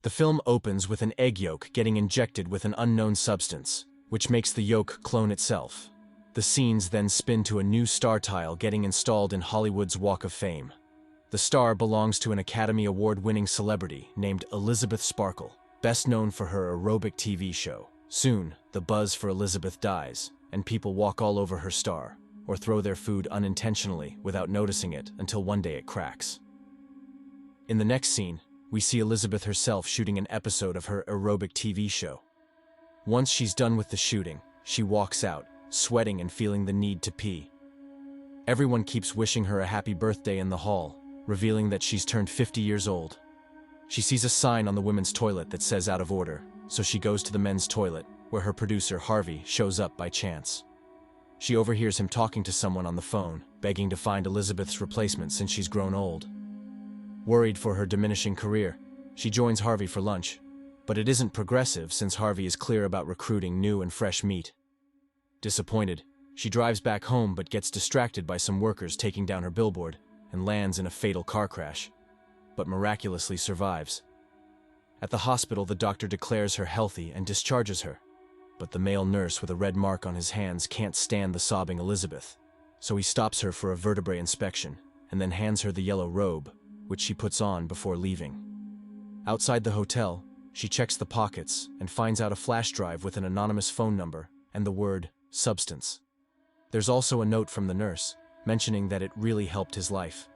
The film opens with an egg yolk getting injected with an unknown substance, which makes the yolk clone itself. The scenes then spin to a new star tile getting installed in Hollywood's Walk of Fame. The star belongs to an Academy Award-winning celebrity named Elizabeth Sparkle, best known for her aerobic TV show. Soon, the buzz for Elizabeth dies, and people walk all over her star, or throw their food unintentionally without noticing it until one day it cracks. In the next scene, we see Elizabeth herself shooting an episode of her aerobic TV show. Once she's done with the shooting, she walks out, sweating and feeling the need to pee. Everyone keeps wishing her a happy birthday in the hall, revealing that she's turned 50 years old. She sees a sign on the women's toilet that says out of order, so she goes to the men's toilet, where her producer, Harvey, shows up by chance. She overhears him talking to someone on the phone, begging to find Elizabeth's replacement since she's grown old. Worried for her diminishing career, she joins Harvey for lunch, but it isn't progressive since Harvey is clear about recruiting new and fresh meat. Disappointed, she drives back home but gets distracted by some workers taking down her billboard and lands in a fatal car crash, but miraculously survives. At the hospital, the doctor declares her healthy and discharges her, but the male nurse with a red mark on his hands can't stand the sobbing Elizabeth, so he stops her for a vertebrae inspection and then hands her the yellow robe, which she puts on before leaving. Outside the hotel, she checks the pockets and finds out a flash drive with an anonymous phone number and the word substance. There's also a note from the nurse, mentioning that it really helped his life.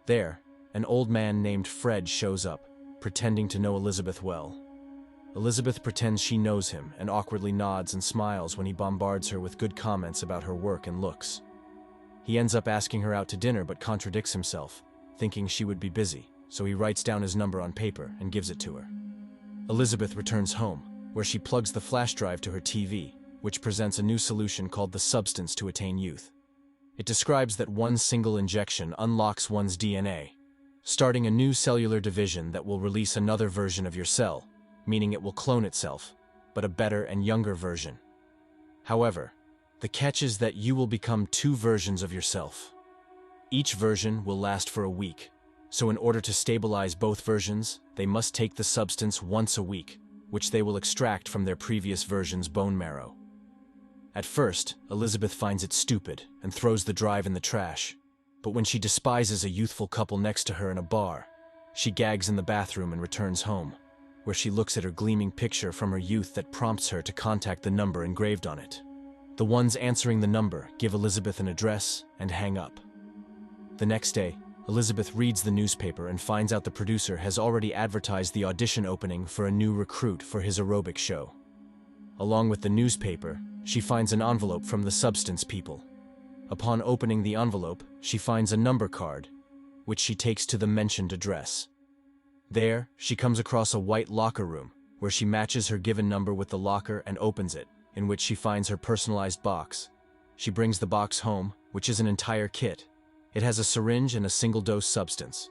There, an old man named Fred shows up, pretending to know Elizabeth well. Elizabeth pretends she knows him and awkwardly nods and smiles when he bombards her with good comments about her work and looks. He ends up asking her out to dinner but contradicts himself, thinking she would be busy, so he writes down his number on paper and gives it to her. Elizabeth returns home, where she plugs the flash drive to her TV, which presents a new solution called the substance to attain youth. It describes that one single injection unlocks one's DNA, starting a new cellular division that will release another version of your cell, meaning it will clone itself, but a better and younger version. However, the catch is that you will become two versions of yourself. Each version will last for a week, so in order to stabilize both versions, they must take the substance once a week, which they will extract from their previous version's bone marrow. At first, Elizabeth finds it stupid and throws the drive in the trash, but when she despises a youthful couple next to her in a bar, she gags in the bathroom and returns home, where she looks at her gleaming picture from her youth that prompts her to contact the number engraved on it. The ones answering the number give Elizabeth an address and hang up. The next day, Elizabeth reads the newspaper and finds out the producer has already advertised the audition opening for a new recruit for his aerobic show. Along with the newspaper, she finds an envelope from the substance people. Upon opening the envelope, she finds a number card, which she takes to the mentioned address. There, she comes across a white locker room, where she matches her given number with the locker and opens it, in which she finds her personalized box. She brings the box home, which is an entire kit. It has a syringe and a single-dose substance.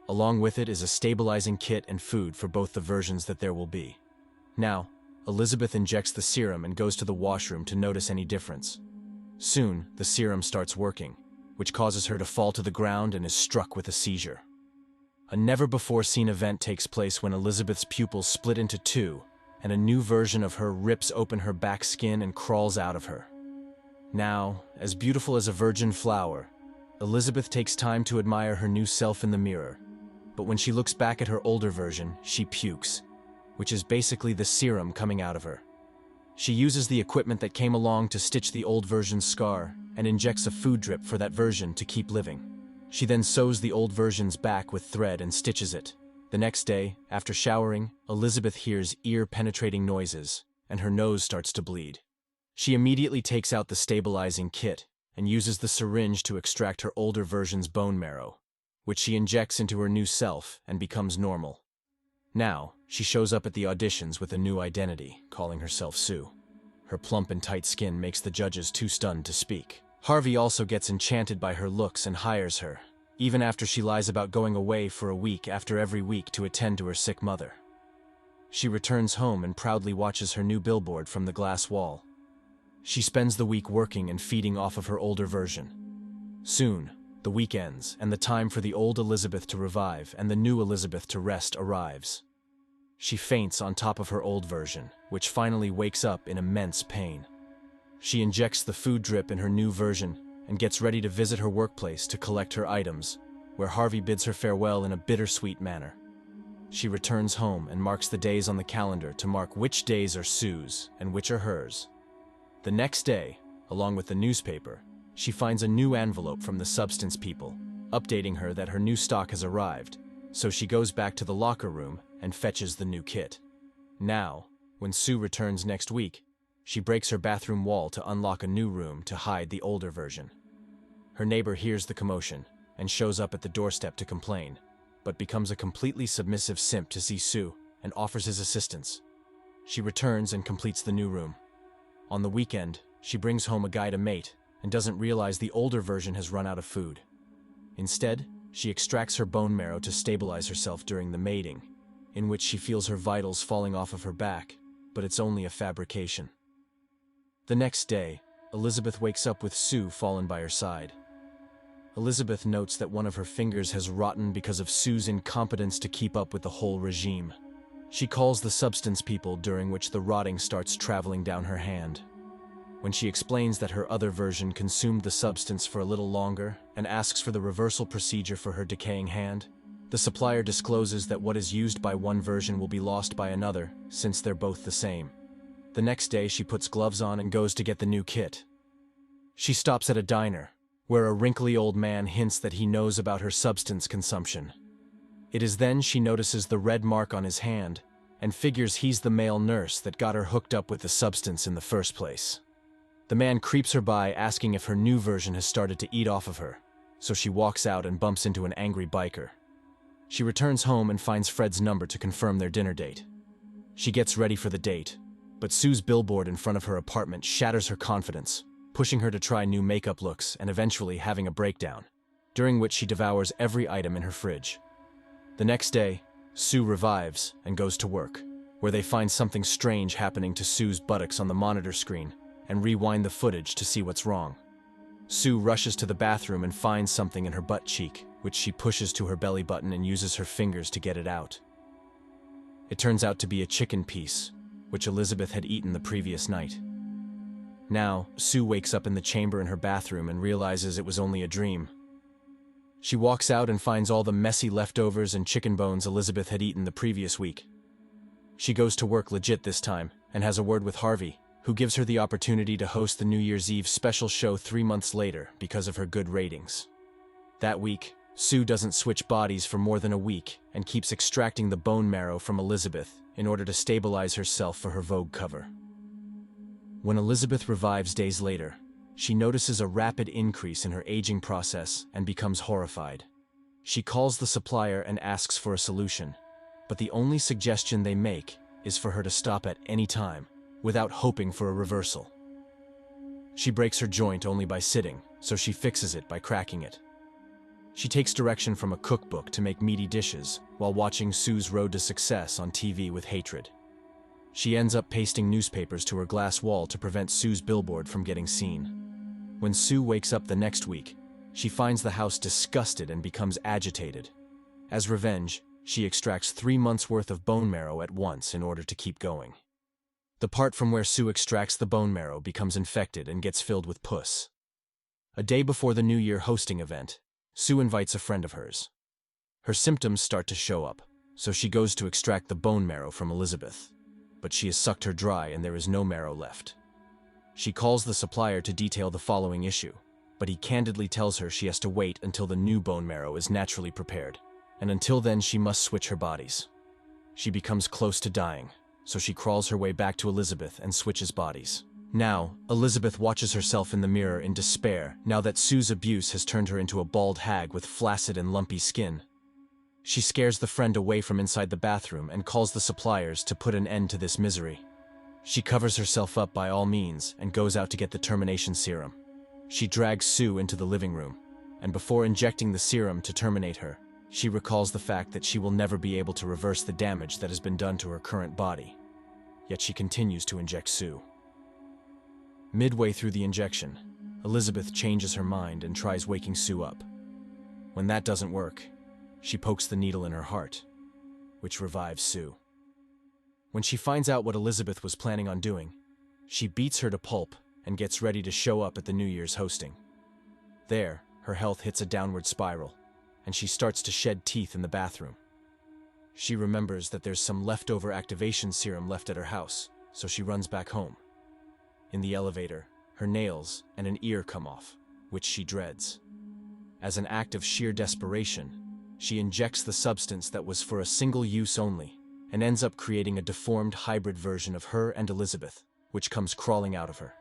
Along with it is a stabilizing kit and food for both the versions that there will be. Now, Elizabeth injects the serum and goes to the washroom to notice any difference. Soon, the serum starts working, which causes her to fall to the ground and is struck with a seizure. A never-before-seen event takes place when Elizabeth's pupils split into two, and a new version of her rips open her back skin and crawls out of her. Now, as beautiful as a virgin flower, Elizabeth takes time to admire her new self in the mirror, but when she looks back at her older version, she pukes, which is basically the serum coming out of her. She uses the equipment that came along to stitch the old version's scar and injects a food drip for that version to keep living. She then sews the old version's back with thread and stitches it. The next day, after showering, Elizabeth hears ear-penetrating noises, and her nose starts to bleed. She immediately takes out the stabilizing kit and uses the syringe to extract her older version's bone marrow, which she injects into her new self and becomes normal. Now, she shows up at the auditions with a new identity, calling herself Sue. Her plump and tight skin makes the judges too stunned to speak. Harvey also gets enchanted by her looks and hires her, even after she lies about going away for a week after every week to attend to her sick mother. She returns home and proudly watches her new billboard from the glass wall. She spends the week working and feeding off of her older version. Soon, the week ends, and the time for the old Elizabeth to revive and the new Elizabeth to rest arrives. She faints on top of her old version, which finally wakes up in immense pain. She injects the food drip in her new version and gets ready to visit her workplace to collect her items, where Harvey bids her farewell in a bittersweet manner. She returns home and marks the days on the calendar to mark which days are Sue's and which are hers. The next day, along with the newspaper, she finds a new envelope from the Substance people, updating her that her new stock has arrived, so she goes back to the locker room and fetches the new kit. Now, when Sue returns next week, she breaks her bathroom wall to unlock a new room to hide the older version. Her neighbor hears the commotion and shows up at the doorstep to complain, but becomes a completely submissive simp to see Sue and offers his assistance. She returns and completes the new room. On the weekend, she brings home a guy to mate and doesn't realize the older version has run out of food. Instead, she extracts her bone marrow to stabilize herself during the mating, in which she feels her vitals falling off of her back, but it's only a fabrication. The next day, Elizabeth wakes up with Sue fallen by her side. Elizabeth notes that one of her fingers has rotten because of Sue's incompetence to keep up with the whole regime. She calls the Substance people, during which the rotting starts traveling down her hand. When she explains that her other version consumed the substance for a little longer and asks for the reversal procedure for her decaying hand, the supplier discloses that what is used by one version will be lost by another, since they're both the same. The next day, she puts gloves on and goes to get the new kit. She stops at a diner, where a wrinkly old man hints that he knows about her substance consumption. It is then she notices the red mark on his hand and figures he's the male nurse that got her hooked up with the substance in the first place. The man creeps her by, asking if her new version has started to eat off of her, so she walks out and bumps into an angry biker. She returns home and finds Fred's number to confirm their dinner date. She gets ready for the date, but Sue's billboard in front of her apartment shatters her confidence, pushing her to try new makeup looks and eventually having a breakdown, during which she devours every item in her fridge. The next day, Sue revives and goes to work, where they find something strange happening to Sue's buttocks on the monitor screen and rewind the footage to see what's wrong. Sue rushes to the bathroom and finds something in her butt cheek, which she pushes to her belly button and uses her fingers to get it out. It turns out to be a chicken piece, which Elizabeth had eaten the previous night. Now, Sue wakes up in the chamber in her bathroom and realizes it was only a dream. She walks out and finds all the messy leftovers and chicken bones Elizabeth had eaten the previous week. She goes to work legit this time and has a word with Harvey, who gives her the opportunity to host the New Year's Eve special show 3 months later because of her good ratings. That week, Sue doesn't switch bodies for more than a week and keeps extracting the bone marrow from Elizabeth in order to stabilize herself for her Vogue cover. When Elizabeth revives days later, she notices a rapid increase in her aging process and becomes horrified. She calls the supplier and asks for a solution, but the only suggestion they make is for her to stop at any time, without hoping for a reversal. She breaks her joint only by sitting, so she fixes it by cracking it. She takes direction from a cookbook to make meaty dishes while watching Sue's road to success on TV with hatred. She ends up pasting newspapers to her glass wall to prevent Sue's billboard from getting seen. When Sue wakes up the next week, she finds the house disgusted and becomes agitated. As revenge, she extracts 3 months' worth of bone marrow at once in order to keep going. The part from where Sue extracts the bone marrow becomes infected and gets filled with pus. A day before the New Year hosting event, Sue invites a friend of hers. Her symptoms start to show up, so she goes to extract the bone marrow from Elizabeth, but she has sucked her dry and there is no marrow left. She calls the supplier to detail the following issue, but he candidly tells her she has to wait until the new bone marrow is naturally prepared, and until then she must switch her bodies. She becomes close to dying, so she crawls her way back to Elizabeth and switches bodies. Now, Elizabeth watches herself in the mirror in despair now that Sue's abuse has turned her into a bald hag with flaccid and lumpy skin. She scares the friend away from inside the bathroom and calls the suppliers to put an end to this misery. She covers herself up by all means and goes out to get the termination serum. She drags Sue into the living room, and before injecting the serum to terminate her, she recalls the fact that she will never be able to reverse the damage that has been done to her current body. Yet she continues to inject Sue. Midway through the injection, Elizabeth changes her mind and tries waking Sue up. When that doesn't work, she pokes the needle in her heart, which revives Sue. When she finds out what Elizabeth was planning on doing, she beats her to pulp and gets ready to show up at the New Year's hosting. There, her health hits a downward spiral, and she starts to shed teeth in the bathroom. She remembers that there's some leftover activation serum left at her house, so she runs back home. In the elevator, her nails and an ear come off, which she dreads. As an act of sheer desperation, she injects the substance that was for a single use only, and ends up creating a deformed hybrid version of her and Elizabeth, which comes crawling out of her.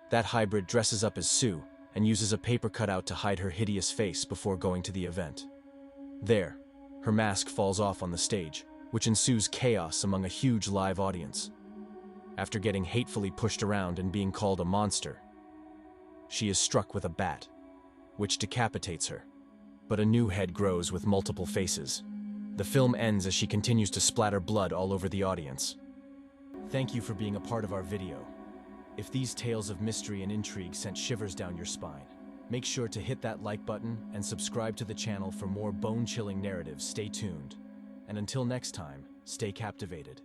That hybrid dresses up as Sue and uses a paper cutout to hide her hideous face before going to the event. There, her mask falls off on the stage, which ensues chaos among a huge live audience. After getting hatefully pushed around and being called a monster, she is struck with a bat, which decapitates her. But a new head grows with multiple faces. The film ends as she continues to splatter blood all over the audience. Thank you for being a part of our video. If these tales of mystery and intrigue sent shivers down your spine, make sure to hit that like button and subscribe to the channel for more bone-chilling narratives. Stay tuned. And until next time, stay captivated.